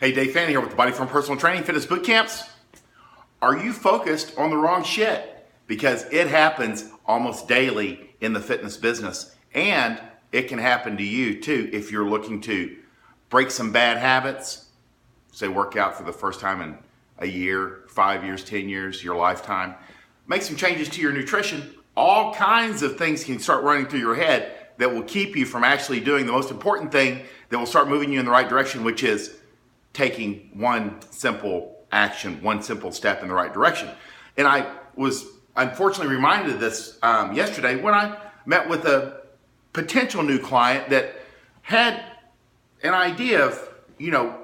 Hey, Dave Fanning here with the Body Form Personal Training Fitness Bootcamps. Are you focused on the wrong shit? Because it happens almost daily in the fitness business, and it can happen to you too if you're looking to break some bad habits, say work out for the first time in a year, 5 years, 10 years, your lifetime, make some changes to your nutrition. All kinds of things can start running through your head that will keep you from actually doing the most important thing that will start moving you in the right direction, which is taking one simple action, one simple step in the right direction. And I was unfortunately reminded of this yesterday when I met with a potential new client that had an idea of,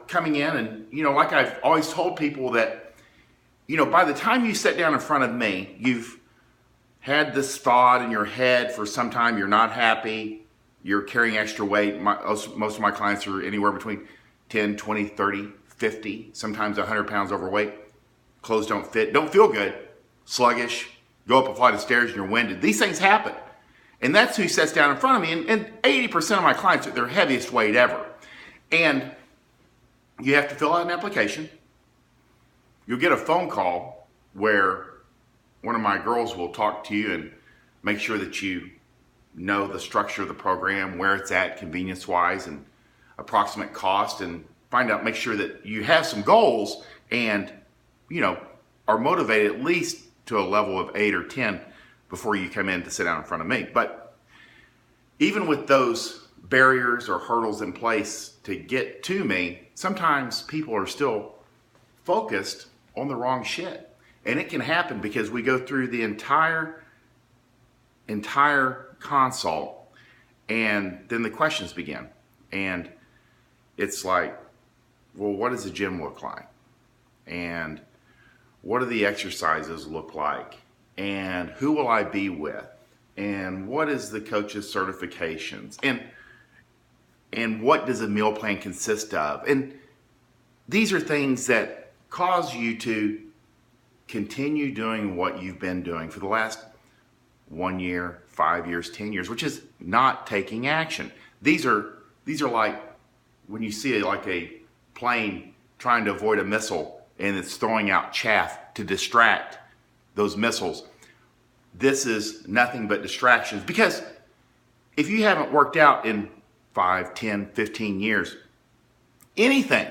coming in and, like I've always told people that, by the time you sit down in front of me, you've had this thought in your head for some time, you're not happy, you're carrying extra weight. Most of my clients are anywhere between 10, 20, 30, 50, sometimes 100 pounds overweight. Clothes don't fit, don't feel good, sluggish, go up a flight of stairs and you're winded. These things happen. And that's who sits down in front of me. And 80% of my clients are their heaviest weight ever. And you have to fill out an application. You'll get a phone call where one of my girls will talk to you and make sure that you know the structure of the program, where it's at convenience-wise and approximate cost, and make sure that you have some goals and, are motivated at least to a level of 8 or 10 before you come in to sit down in front of me. But even with those barriers or hurdles in place to get to me, sometimes people are still focused on the wrong shit. And it can happen because we go through the entire consult and then the questions begin. And it's like, well, what does the gym look like? And what do the exercises look like? And who will I be with? And what is the coach's certifications? And what does a meal plan consist of? And these are things that cause you to continue doing what you've been doing for the last 1 year, 5 years, 10 years, which is not taking action. These are like when you see like a plane trying to avoid a missile and it's throwing out chaff to distract those missiles. This is nothing but distractions, because if you haven't worked out in 5, 10, 15 years, anything,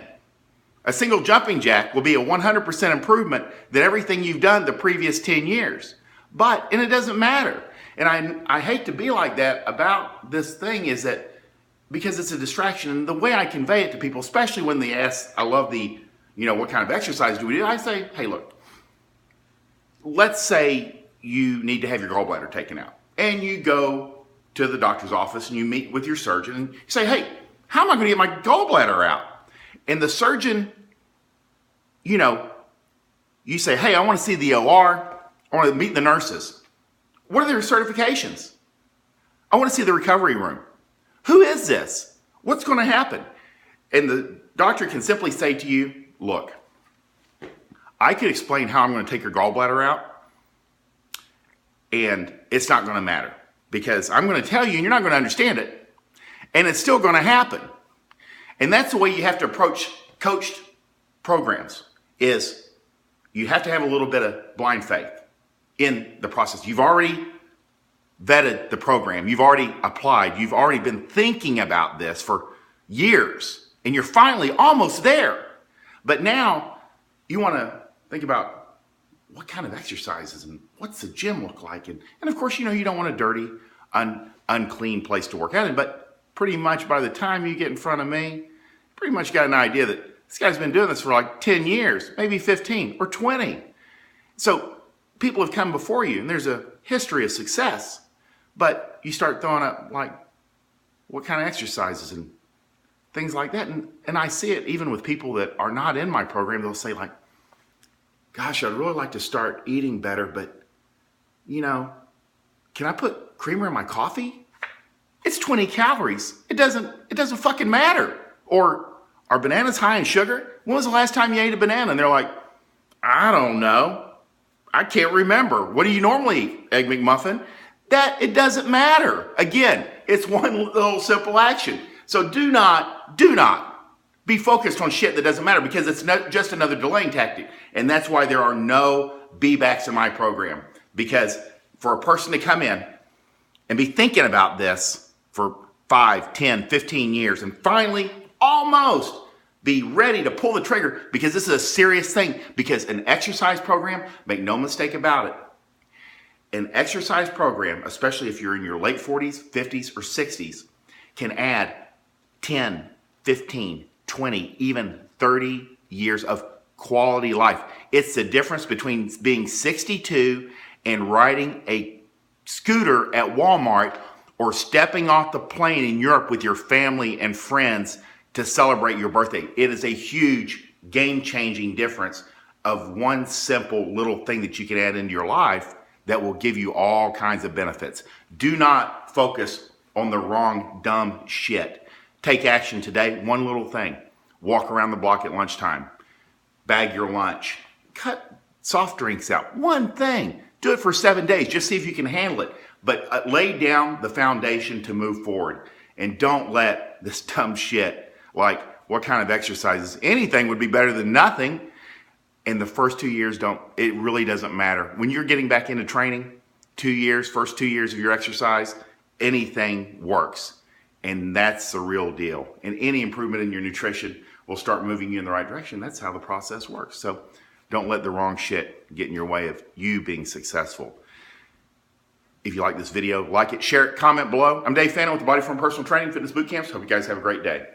a single jumping jack will be a 100% improvement than everything you've done the previous 10 years. And it doesn't matter. And I hate to be like that about this thing, is that because it's a distraction, and the way I convey it to people, especially when they ask, I love the, what kind of exercise do we do? I say, hey, look, let's say you need to have your gallbladder taken out, and you go to the doctor's office and you meet with your surgeon and you say, hey, how am I going to get my gallbladder out? And the surgeon, you say, hey, I want to see the OR. I want to meet the nurses. What are their certifications? I want to see the recovery room. Who is this? What's going to happen? And the doctor can simply say to you, look, I could explain how I'm going to take your gallbladder out, and it's not going to matter, because I'm going to tell you and you're not going to understand it, and it's still going to happen. And that's the way you have to approach coached programs, is you have to have a little bit of blind faith in the process. You've already vetted the program. You've already applied. You've already been thinking about this for years, and you're finally almost there. But now you want to think about what kind of exercises and what's the gym look like. And of course, you don't want a dirty, unclean place to work out in. But pretty much by the time you get in front of me, pretty much got an idea that this guy's been doing this for like 10 years, maybe 15 or 20. So people have come before you and there's a history of success, but you start throwing up like what kind of exercises and things like that. And I see it even with people that are not in my program. They'll say like, gosh, I'd really like to start eating better, but can I put creamer in my coffee? It's 20 calories. It doesn't fucking matter. Or are bananas high in sugar? When was the last time you ate a banana? And they're like, I don't know. I can't remember. What do you normally eat? Egg McMuffin? It doesn't matter. Again, it's one little simple action. So do not be focused on shit that doesn't matter, because it's not just another delaying tactic. And that's why there are no be-backs in my program. Because for a person to come in and be thinking about this for 5, 10, 15 years and finally almost be ready to pull the trigger, because this is a serious thing, because an exercise program, make no mistake about it, an exercise program, especially if you're in your late 40s, 50s, or 60s, can add 10, 15, 20, even 30 years of quality life. It's the difference between being 62 and riding a scooter at Walmart or stepping off the plane in Europe with your family and friends to celebrate your birthday. It is a huge game-changing difference of one simple little thing that you can add into your life that will give you all kinds of benefits. Do not focus on the wrong dumb shit. Take action today. One little thing. Walk around the block at lunchtime. Bag your lunch. Cut soft drinks out. One thing. Do it for 7 days. Just see if you can handle it. But lay down the foundation to move forward. And don't let this dumb shit, like what kind of exercises, anything would be better than nothing. In the first 2 years, it really doesn't matter. When you're getting back into training, 2 years, first 2 years of your exercise, anything works. And that's the real deal. And any improvement in your nutrition will start moving you in the right direction. That's how the process works. So don't let the wrong shit get in your way of you being successful. If you like this video, like it, share it, comment below. I'm Dave Fannin with the Body Form Personal Training Fitness Bootcamps. Hope you guys have a great day.